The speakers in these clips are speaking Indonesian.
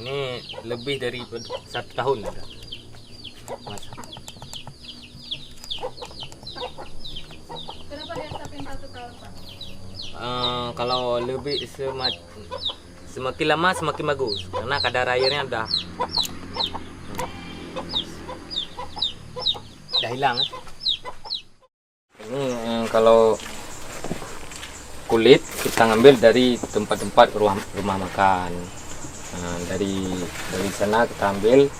Ini lebih dari 1 tahun udah. Masa. Kenapa diasapin 1 tahun, Pak? Kalau lebih semakin lama semakin bagus karena kadar airnya udah hilang. Ini kalau kulit kita ngambil dari tempat-tempat rumah makan. Dari sana kita ambil,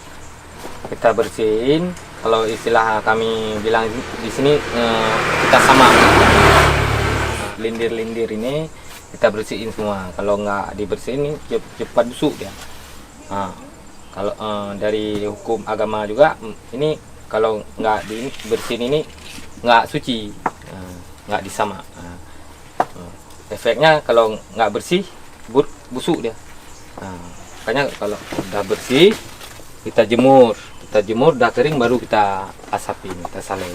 kita bersihin. Kalau istilah kami bilang di sini kita sama. Lindir-lindir ini kita bersihin semua. Kalau nggak dibersihin cepat busuk dia. Kalau dari hukum agama juga ini kalau nggak dibersihin ini nggak suci, nggak disama. Efeknya kalau nggak bersih busuk dia. Makanya kalau udah bersih kita jemur udah kering baru kita asapin, kita salin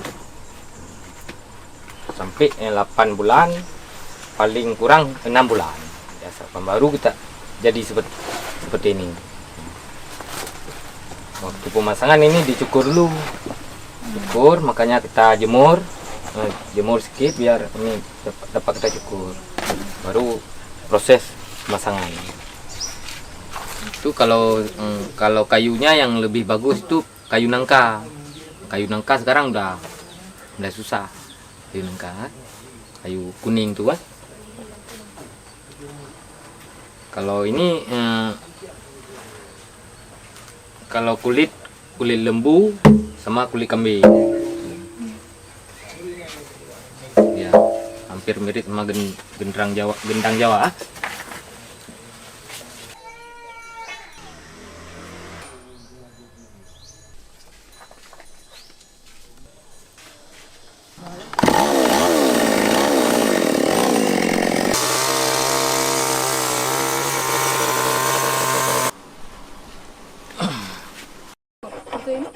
sampai 8 bulan, paling kurang 6 bulan diasapkan, baru kita jadi seperti ini. Waktu pemasangan ini dicukur dulu, makanya kita jemur sedikit biar ini dapat kita cukur, baru proses pemasangan. Itu kalau kayunya yang lebih bagus itu kayu nangka. Kayu nangka sekarang udah susah. Kayu nangka, kayu kuning tuh kan. Kalau ini kalau kulit lembu sama kulit kambing. Ya, hampir mirip sama gendang Jawa. Ini?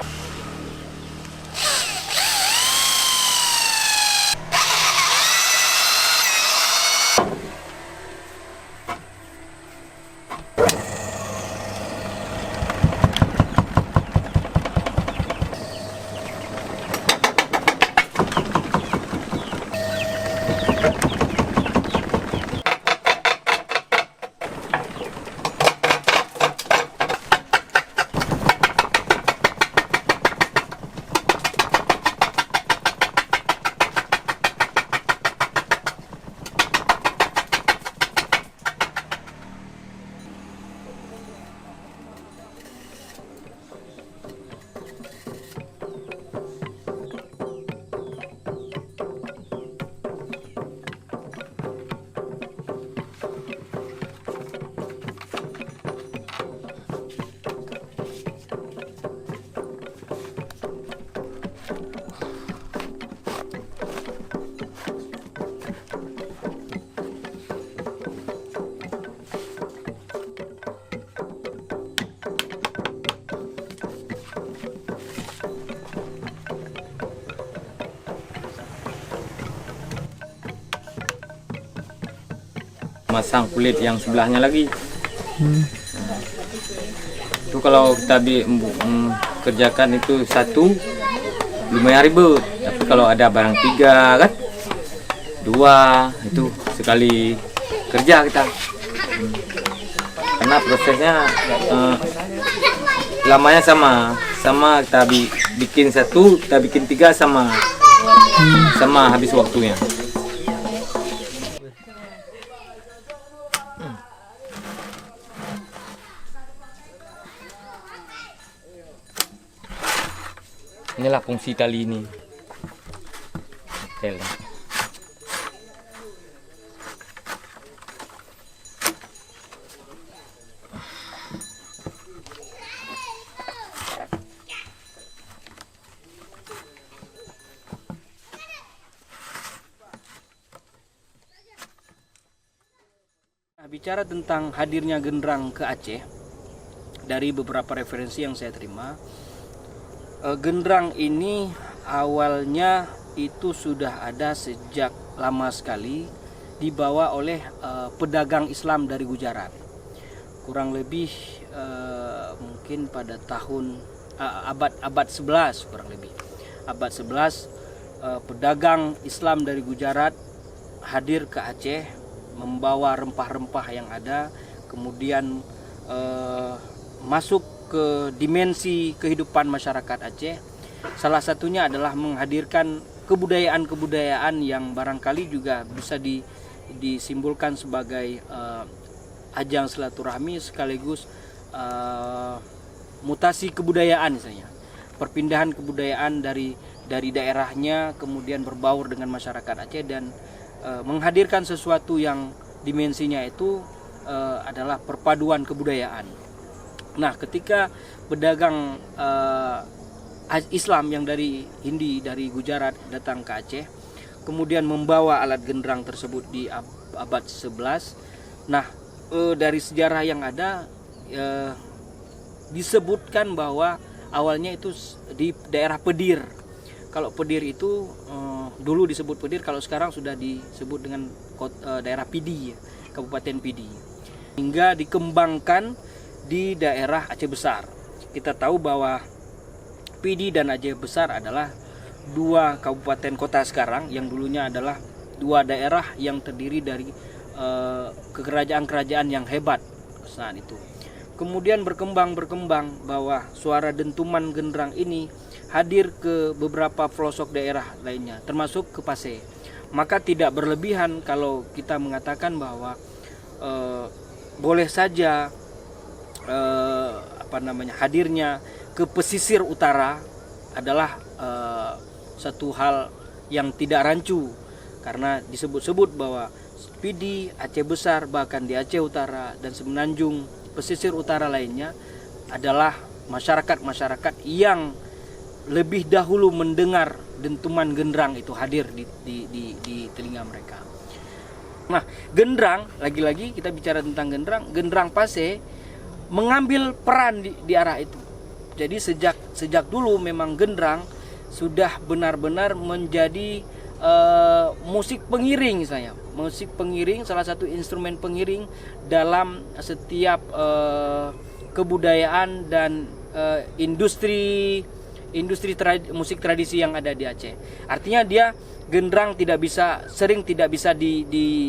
Masang kulit yang sebelahnya lagi. Itu kalau kita kerjakan itu satu lumayan ribet, tapi kalau ada barang 3 kan 2 itu sekali kerja kita. Karena prosesnya lamanya sama kita bikin 1 kita bikin 3 sama habis waktunya. Inilah fungsi tali ini. Tel. Bicara tentang hadirnya genderang ke Aceh, dari beberapa referensi yang saya terima, genderang ini awalnya itu sudah ada sejak lama sekali, dibawa oleh pedagang Islam dari Gujarat. kurang lebih mungkin pada tahun abad 11 kurang lebih. Abad 11 pedagang Islam dari Gujarat hadir ke Aceh membawa rempah-rempah yang ada, kemudian masuk ke dimensi kehidupan masyarakat Aceh. Salah satunya adalah menghadirkan kebudayaan-kebudayaan yang barangkali juga bisa disimbolkan sebagai ajang silaturahmi sekaligus mutasi kebudayaan, misalnya perpindahan kebudayaan dari daerahnya kemudian berbaur dengan masyarakat Aceh dan menghadirkan sesuatu yang dimensinya itu adalah perpaduan kebudayaan. Nah, ketika pedagang Islam yang dari Hindi, dari Gujarat datang ke Aceh, kemudian membawa alat genderang tersebut di abad 11. Nah, dari sejarah yang ada disebutkan bahwa awalnya itu di daerah Pedir. Kalau Pedir itu dulu disebut Pedir, kalau sekarang sudah disebut dengan daerah Pidi, Kabupaten Pidi. Hingga dikembangkan di daerah Aceh Besar. Kita tahu bahwa Pidi dan Aceh Besar adalah dua kabupaten kota sekarang yang dulunya adalah dua daerah yang terdiri dari kerajaan-kerajaan yang hebat saat itu. Kemudian berkembang bahwa suara dentuman genderang ini hadir ke beberapa pelosok daerah lainnya, termasuk ke Pasir. Maka tidak berlebihan kalau kita mengatakan bahwa boleh saja hadirnya ke pesisir utara adalah satu hal yang tidak rancu, karena disebut-sebut bahwa Pidi, Aceh Besar, bahkan di Aceh Utara dan Semenanjung pesisir utara lainnya adalah masyarakat-masyarakat yang lebih dahulu mendengar dentuman genderang itu hadir di telinga mereka. Nah, genderang, lagi-lagi kita bicara tentang genderang Pasir mengambil peran di arah itu. Jadi sejak dulu memang genderang sudah benar-benar menjadi musik pengiring, musik pengiring, salah satu instrumen pengiring dalam setiap kebudayaan dan industri musik tradisi yang ada di Aceh. Artinya genderang tidak bisa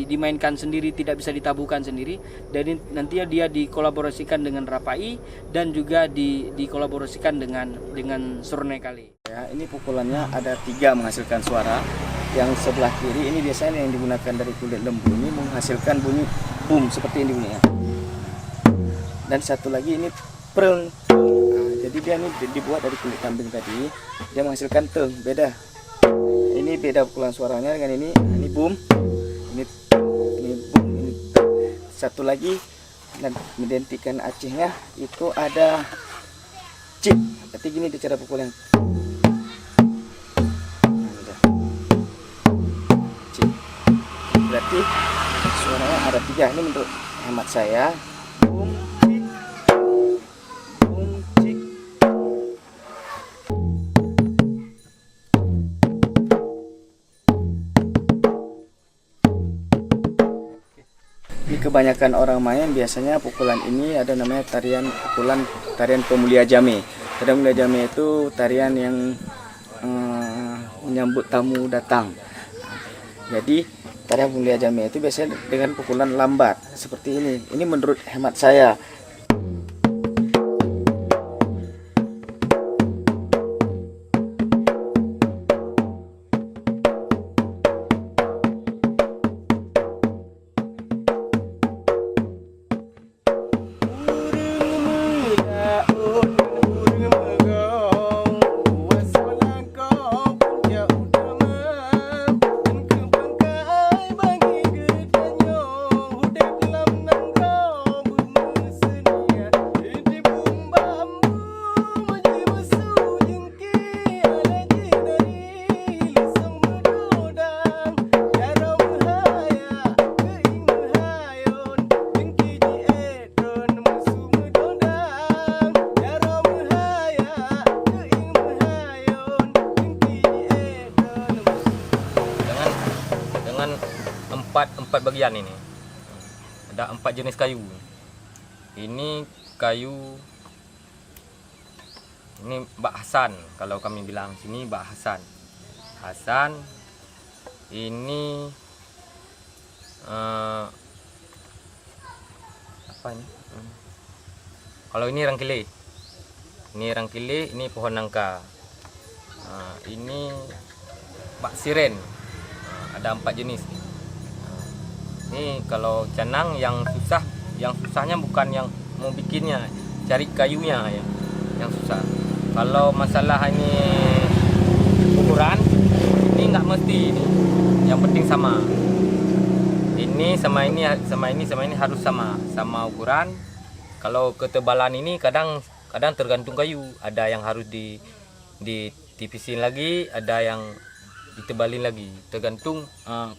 dimainkan sendiri, tidak bisa ditabuhkan sendiri. Dan nantinya dia dikolaborasikan dengan rapai dan juga dikolaborasikan dengan surne kali. Ya, ini pukulannya ada 3 menghasilkan suara. Yang sebelah kiri ini biasanya yang digunakan dari kulit lembu ini menghasilkan bunyi boom seperti ini bunyinya. Dan satu lagi ini preng. Nah, jadi dia ini dibuat dari kulit kambing tadi, dia menghasilkan teng, beda. Ini beda pukulan suaranya dengan ini. Nah, ini boom, ini boom, ini teng. Satu lagi dan identikan Acehnya itu ada cip. Berarti gini cara pukulan. Berarti suaranya ada 3. Ini menurut hemat saya. Boom, cik, boom, cik. Ini kebanyakan orang main biasanya pukulan ini ada namanya tarian pemulia jame. Tarian pemulia jame itu tarian yang menyambut tamu datang. Jadi tarian pemulia jame itu biasanya dengan pukulan lambat seperti ini. Ini menurut hemat saya. Empat bagian ini, ada 4 jenis kayu. Ini kayu, ini Mbak Hasan, kalau kami bilang sini Mbak Hasan. Hasan ini apa ini? Kalau ini rangkile. Ini rangkile, ini pohon nangka. Ini Mbak Siren. Ada 4 jenis. Ini kalau canang yang susahnya bukan yang mau bikinnya, cari kayunya ya, yang susah. Kalau masalah ini ukuran, ini nggak mesti ini. Yang penting sama. Ini sama ini harus sama ukuran. Kalau ketebalan ini kadang tergantung kayu. Ada yang harus ditipisin lagi, ada yang ditebalin lagi, tergantung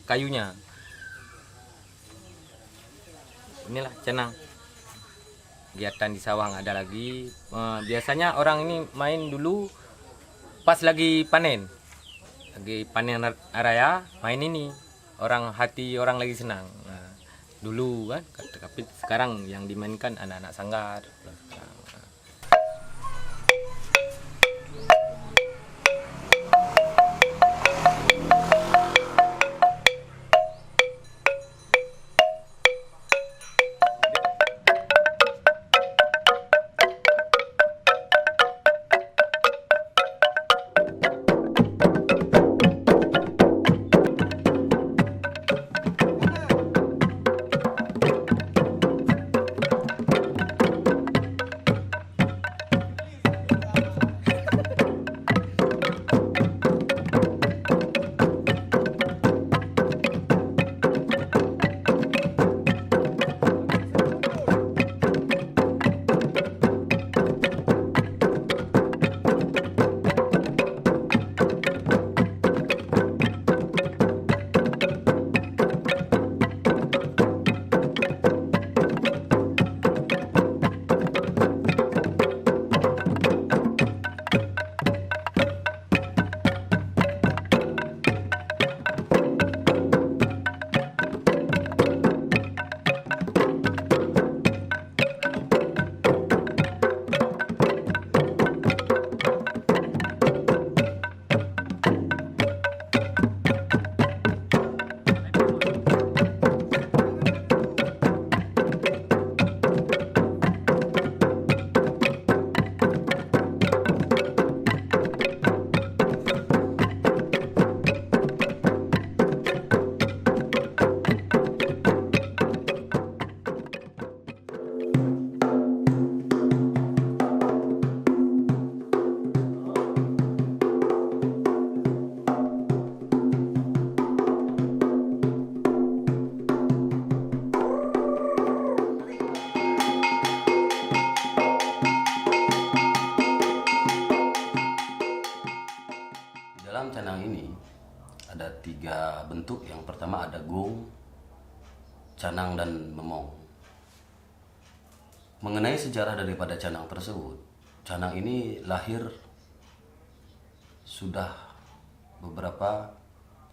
kayunya. Inilah canang. Kegiatan di sawah nggak ada lagi. Biasanya orang ini main dulu pas lagi panen raya, main ini. Hati orang lagi senang. Nah, dulu kan, tapi sekarang yang dimainkan anak-anak sanggar. Dalam canang ini ada 3 bentuk. Yang pertama ada gong, canang, dan memong. Mengenai sejarah daripada canang tersebut, canang ini lahir sudah beberapa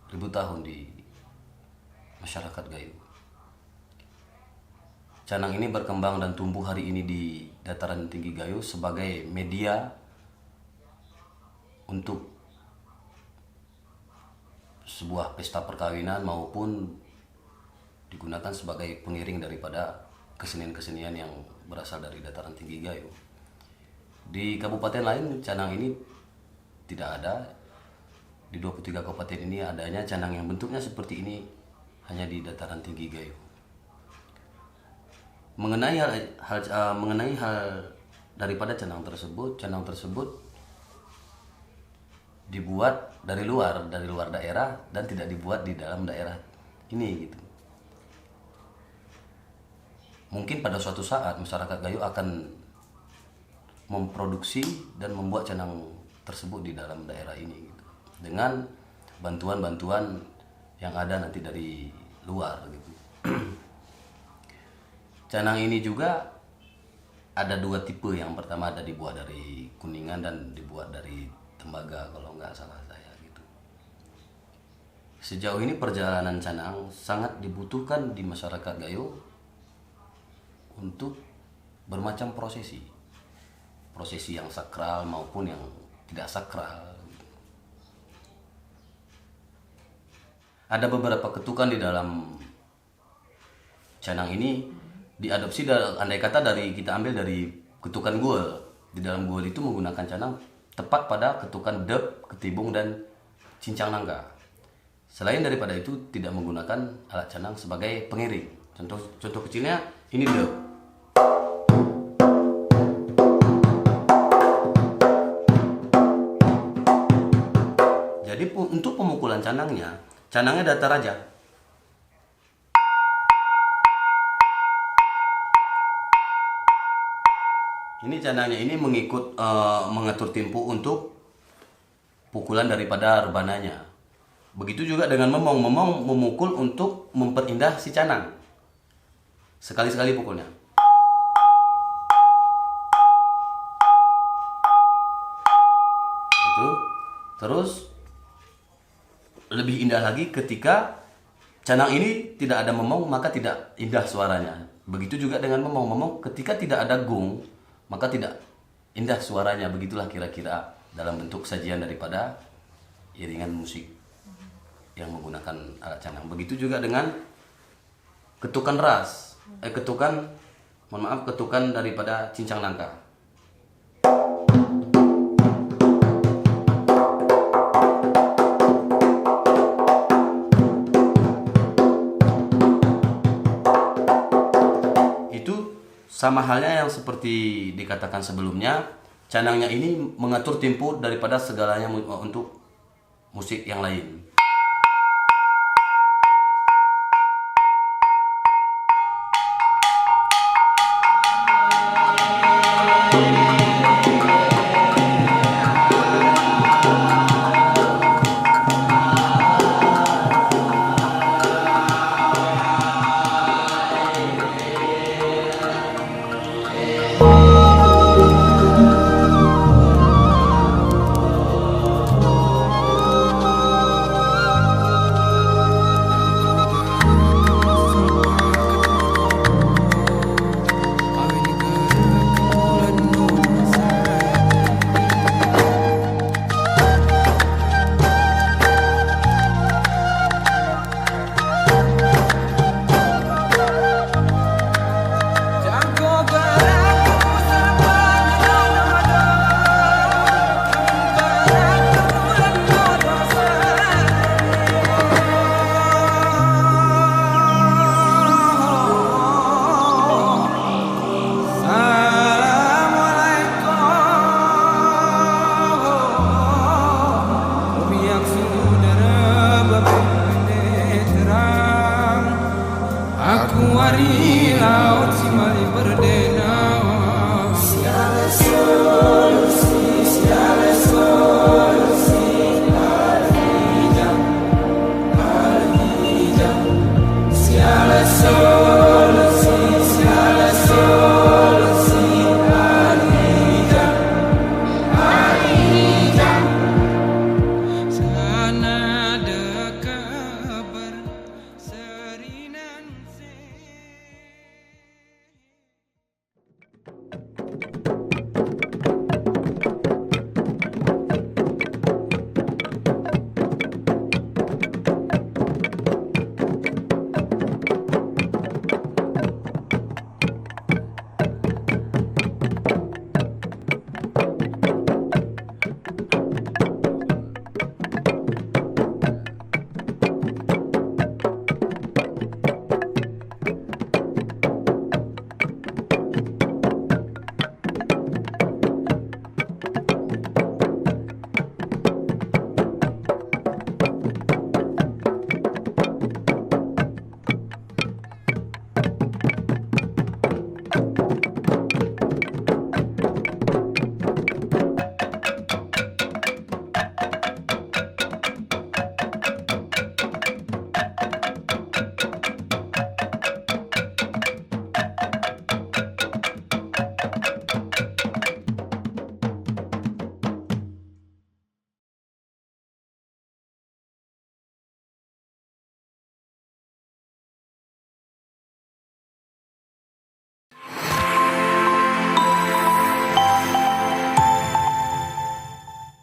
ribu tahun di masyarakat Gayo. Canang ini berkembang dan tumbuh hari ini di dataran tinggi Gayo sebagai media untuk sebuah pesta perkawinan maupun digunakan sebagai pengiring daripada kesenian-kesenian yang berasal dari dataran tinggi Gayo. Di kabupaten lain canang ini tidak ada. Di 23 kabupaten ini adanya canang yang bentuknya seperti ini hanya di dataran tinggi Gayo. Mengenai hal daripada canang tersebut dibuat dari luar daerah dan tidak dibuat di dalam daerah ini gitu. Mungkin pada suatu saat masyarakat Gayo akan memproduksi dan membuat canang tersebut di dalam daerah ini gitu, dengan bantuan-bantuan yang ada nanti dari luar gitu. Canang ini juga ada 2 tipe. Yang pertama ada dibuat dari kuningan dan dibuat dari tembaga kalau nggak salah saya gitu. Sejauh ini perjalanan canang sangat dibutuhkan di masyarakat Gayo untuk bermacam prosesi. Prosesi yang sakral maupun yang tidak sakral. Ada beberapa ketukan di dalam canang ini diadopsi andai kata kita ambil dari ketukan guel. Di dalam guel itu menggunakan canang tepat pada ketukan dep, ketibung dan cincang nangka. Selain daripada itu tidak menggunakan alat canang sebagai pengiring. Contoh kecilnya ini dep. Jadi untuk pemukulan canangnya datar aja. Ini canangnya ini mengatur tempo untuk pukulan daripada rebananya. Begitu juga dengan memong memukul untuk memperindah si canang. Sekali-sekali pukulnya. Itu. Terus lebih indah lagi ketika canang ini tidak ada memong, maka tidak indah suaranya. Begitu juga dengan memong ketika tidak ada gong, maka tidak indah suaranya. Begitulah kira-kira dalam bentuk sajian daripada iringan musik yang menggunakan alat canang. Begitu juga dengan ketukan ketukan daripada cincang nangka. Sama halnya yang seperti dikatakan sebelumnya, canangnya ini mengatur tempo daripada segalanya untuk musik yang lain.